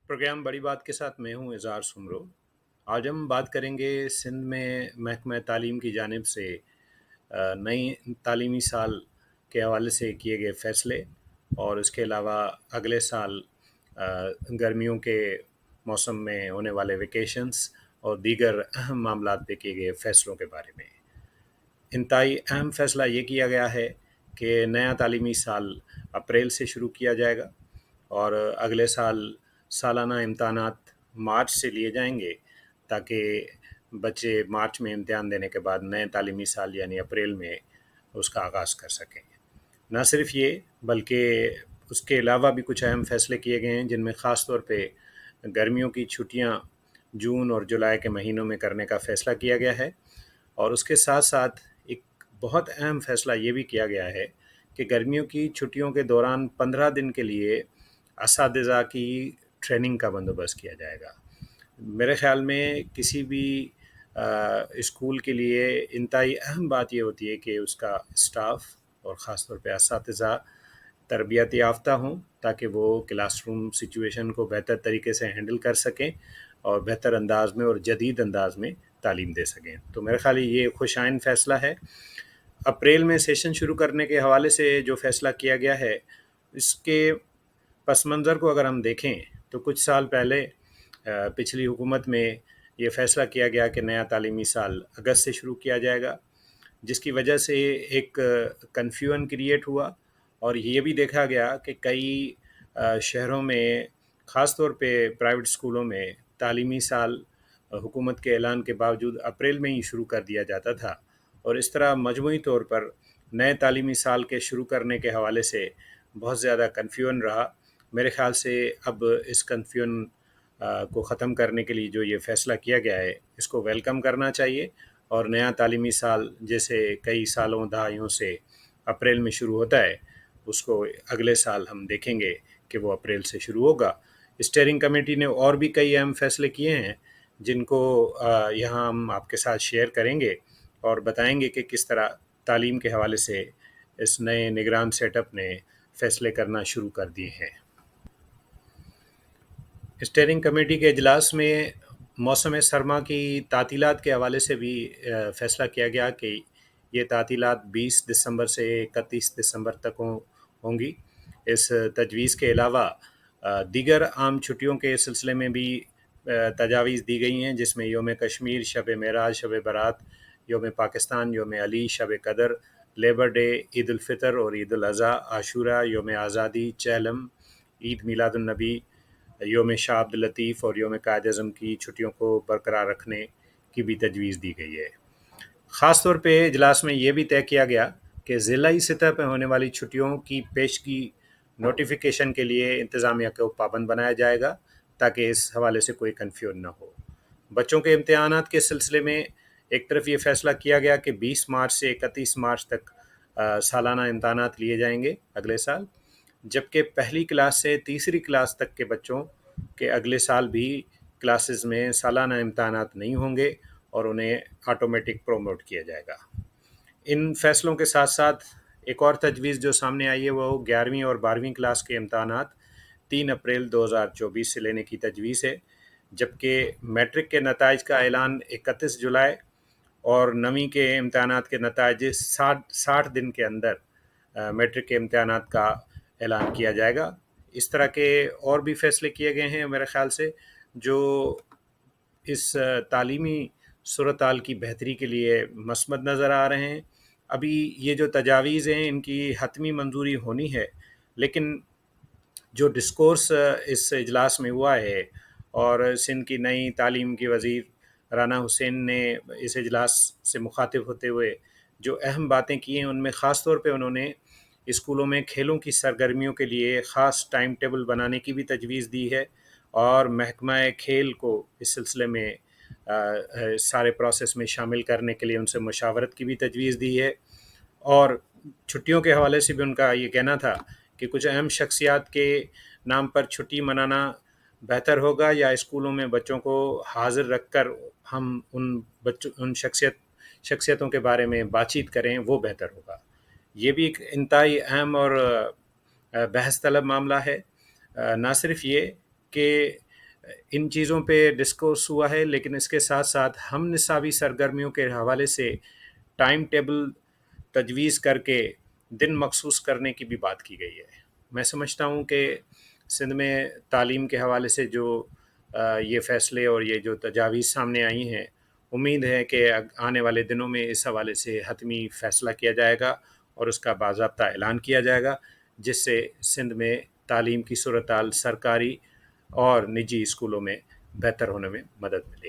Programme बड़ी बात के साथ मैं हूं इज़हार सुमरो। आज हम बात करेंगे सिंध में महकमा तालीम की जानिब से नई तालीमी साल के हवाले से किए गए फ़ैसले और इसके अलावा अगले साल गर्मियों के मौसम में होने वाले वेकेशंस और दीगर अहम मामलात पे किए गए फ़ैसलों के बारे में। इंतहाई अहम फ़ैसला ये किया गया है कि नया तालीमी साल अप्रैल से शुरू किया जाएगा और अगले साल सालाना इम्तहानात मार्च से लिए जाएंगे ताकि बच्चे मार्च में इम्तिहान देने के बाद नए तालीमी साल यानी अप्रैल में उसका आगाज़ कर सकें। न सिर्फ ये बल्कि उसके अलावा भी कुछ अहम फ़ैसले किए गए हैं जिनमें ख़ास तौर पे गर्मियों की छुट्टियां जून और जुलाई के महीनों में करने का फ़ैसला किया गया है। और उसके साथ साथ एक बहुत अहम फ़ैसला ये भी किया गया है कि गर्मियों की छुट्टियों के दौरान 15 दिन के लिए असातिज़ा की ट्रेनिंग का बंदोबस्त किया जाएगा। मेरे ख़्याल में किसी भी स्कूल के लिए इंतहाई अहम बात ये होती है कि उसका स्टाफ और ख़ास तौर पे असातिज़ा तरबियत याफ्ता हों ताकि वो क्लासरूम सिचुएशन को बेहतर तरीके से हैंडल कर सकें और बेहतर अंदाज में और जदीद अंदाज में तालीम दे सकें। तो मेरे ख़्याल ये खुशाइन फ़ैसला है। अप्रैल में सेशन शुरू करने के हवाले से जो फ़ैसला किया गया है, इसके पस मंज़र को अगर हम देखें तो कुछ साल पहले पिछली हुकूमत में ये फ़ैसला किया गया कि नया तालीमी साल अगस्त से शुरू किया जाएगा, जिसकी वजह से एक कन्फ्यूजन क्रिएट हुआ और ये भी देखा गया कि कई शहरों में ख़ास तौर पे प्राइवेट स्कूलों में तालीमी साल हुकूमत के ऐलान के बावजूद अप्रैल में ही शुरू कर दिया जाता था और इस तरह मजमूई तौर पर नए तालीमी साल के शुरू करने के हवाले से बहुत ज़्यादा कन्फ्यूजन रहा। मेरे ख़्याल से अब इस कन्फ्यूजन को ख़त्म करने के लिए जो ये फ़ैसला किया गया है, इसको वेलकम करना चाहिए और नया तालीमी साल जैसे कई सालों दहाइयों से अप्रैल में शुरू होता है, उसको अगले साल हम देखेंगे कि वो अप्रैल से शुरू होगा। स्टीयरिंग कमेटी ने और भी कई अहम फ़ैसले किए हैं जिनको यहाँ हम आपके साथ शेयर करेंगे और बताएंगे कि किस तरह तालीम के हवाले से इस नए निगरान सेटअप ने फ़ैसले करना शुरू कर दिए हैं। स्टीयरिंग कमेटी के इजलास में मौसम सरमा की तातीलात के हवाले से भी फ़ैसला किया गया कि ये तातीलात 20 दिसंबर से 31 दिसंबर तक होंगी। इस तजवीज़ के अलावा दीगर आम छुट्टियों के सिलसिले में भी तजावीज़ दी गई हैं, जिसमें योम कश्मीर, शब मेराज, शब बारात, योम पाकिस्तान, योम अली, शब कदर, लेबर डे, ईद उल फितर और ईद उल अज़हा, आशूरा, योम आज़ादी, चहलम, ईद मिलादुन्नबी, योम शाह अब्दुल लतीफ़ और योम कायद-ए-आज़म की छुट्टियों को बरकरार रखने की भी तजवीज़ दी गई है। ख़ास तौर पे इजलास में ये भी तय किया गया कि ज़िलाई सतह पर होने वाली छुट्टियों की पेशगी नोटिफिकेशन के लिए इंतज़ामिया को पाबंद बनाया जाएगा ताकि इस हवाले से कोई कन्फ्यूजन ना हो। बच्चों के इम्तिहानात के सिलसिले में एक तरफ ये फ़ैसला किया गया कि 20 मार्च से 31 मार्च तक सालाना इम्तिहानात लिए जाएंगे अगले साल, जबकि पहली क्लास से तीसरी क्लास तक के बच्चों के अगले साल भी क्लासेस में सालाना इम्तिहानात नहीं होंगे और उन्हें ऑटोमेटिक प्रोमोट किया जाएगा। इन फैसलों के साथ साथ एक और तजवीज़ जो सामने आई है वो 11वीं और 12वीं क्लास के इम्तिहानात 3 अप्रैल 2024 से लेने की तजवीज़ है, जबकि मैट्रिक के नताइज का ऐलान 31 जुलाई और 9वीं के इम्तिहानात के नताइज 60 दिन के अंदर मैट्रिक के इम्तिहानात का ऐलान किया जाएगा। इस तरह के और भी फैसले किए गए हैं मेरे ख़्याल से जो इस तालीमी सूरत हाल की बेहतरी के लिए मस्मद नज़र आ रहे हैं। अभी ये जो तजावीज़ हैं इनकी हतमी मंजूरी होनी है, लेकिन जो डिस्कोर्स इस इजलास में हुआ है और सिंध की नई तालीम की वज़ीर राना हुसैन ने इस इजलास से मुखातिब होते हुए जो अहम बातें की हैं, उनमें ख़ास तौर पे उन्होंने स्कूलों में खेलों की सरगर्मियों के लिए ख़ास टाइम टेबल बनाने की भी तजवीज़ दी है और महकमा खेल को इस सिलसिले में सारे प्रोसेस में शामिल करने के लिए उनसे मशावरत की भी तजवीज़ दी है। और छुट्टियों के हवाले से भी उनका ये कहना था कि कुछ अहम शख्सियात के नाम पर छुट्टी मनाना बेहतर होगा या स्कूलों में बच्चों को हाज़िर रख कर हम उन शख्सियतों के बारे में बातचीत करें, वो बेहतर होगा। ये भी एक इंतहाई अहम और बहस तलब मामला है। ना सिर्फ ये कि ان چیزوں پہ ڈسکورس ہوا ہے، لیکن اس کے ساتھ ساتھ ہم نصابی سرگرمیوں کے حوالے سے ٹائم ٹیبل تجویز کر کے دن مخصوص کرنے کی بھی بات کی گئی ہے۔ میں سمجھتا ہوں کہ سندھ میں تعلیم کے حوالے سے جو یہ فیصلے اور یہ جو تجاویز سامنے آئی ہیں، امید ہے کہ آنے والے دنوں میں اس حوالے سے حتمی فیصلہ کیا جائے گا اور اس کا باضابطہ اعلان کیا جائے گا، جس سے سندھ میں تعلیم کی صورتحال سرکاری اور نجی اسکولوں میں بہتر ہونے میں مدد ملے گی۔